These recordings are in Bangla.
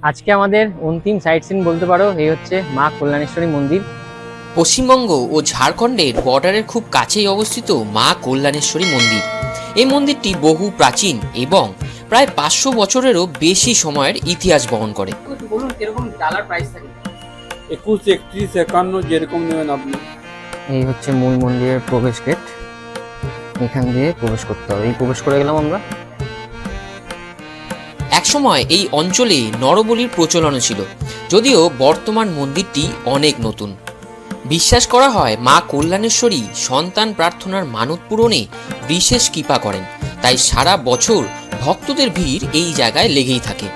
আজকে আমাদের অন্তিম সাইট সিন বলতে পারো, এই হচ্ছে মা কল্যাণেশ্বরী মন্দির। পশ্চিমবঙ্গ ও ঝাড়খণ্ডের বর্ডারের খুব কাছেই অবস্থিত মা কল্যাণেশ্বরী মন্দির। এই মন্দিরটি বহু প্রাচীন এবং প্রায় 500 বছরেরও বেশি সময়ের ইতিহাস বহন করে। বলুন কিরকম ডালার প্রাইস থাকে? 21, 31, 51 যেরকম নেবেন আপনি। এই হচ্ছে মূল মন্দিরের প্রবেশ গেট, এখান দিয়ে প্রবেশ করতে হবে। এই প্রবেশ করে গেলাম আমরা। একসময় এই অঞ্চলে নরবলির প্রচলন ছিল, যদিও বর্তমান মন্দিরটি অনেক নতুন। বিশ্বাস করা হয় মা কল্যাণেশ্বরী সন্তান প্রার্থনার মানত পূরণে বিশেষ কৃপা করেন, তাই সারা বছর ভক্তদের ভিড় এই জায়গায় লেগেই থাকে।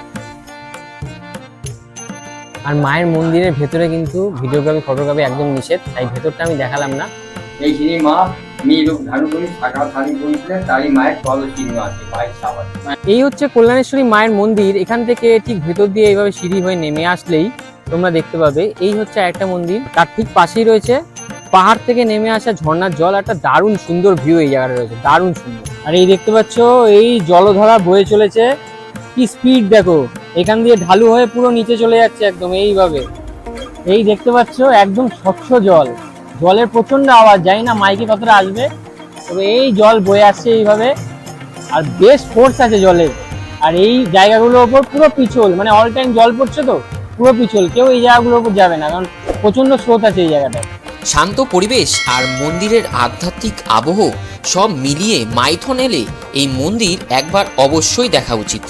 আর মায়ের মন্দিরের ভেতরে কিন্তু ভিডিওগ্রাফি ফটোগ্রাফি একদম নিষেধ, তাই ভেতরটা আমি দেখালাম না। এইখানে মা মেয়েরূপ ধারণ করে শাখা ধারণ করেছিলেন, তারই মায়ের পদচিহ্ন আছে পায়ের সাবান। এই হচ্ছে কল্যাণেশ্বরী মায়ের মন্দির। এখান থেকে ঠিক ভেতর দিয়ে এইভাবে সিঁড়ি হয়ে নেমে আসলেই তোমরা দেখতে পাবে এই হচ্ছে একটা মন্দির। তার ঠিক পাশেই রয়েছে পাহাড় থেকে নেমে আসা ঝর্ণার জল। একটা দারুণ সুন্দর ভিউ এই জায়গাটা রয়েছে, দারুণ সুন্দর। আর এই দেখতে পাচ্ছ এই জলধারা বয়ে চলেছে, কি স্পিড দেখো। এখান দিয়ে ঢালু হয়ে পুরো নিচে চলে যাচ্ছে একদম এইভাবে। এই দেখতে পাচ্ছ একদম স্বচ্ছ জল, জলের প্রচন্ড আওয়াজ, জানি না মাইকে কতটা আসবে, তবে এই জল বয়ে আসছে এইভাবে। আর বেশ ফোর্স আছে জলের। আর এই জায়গাগুলোর ওপর পুরো পিছল, মানে অল টাইম জল পড়ছে তো পুরো পিছল, কেউ এই জায়গাগুলোর উপর যাবে না, কারণ প্রচন্ড স্রোত আছে এই জায়গাটায়। শান্ত পরিবেশ আর মন্দিরের আধ্যাত্মিক আবহ সব মিলিয়ে মাইথন এলে এই মন্দির একবার অবশ্যই দেখা উচিত।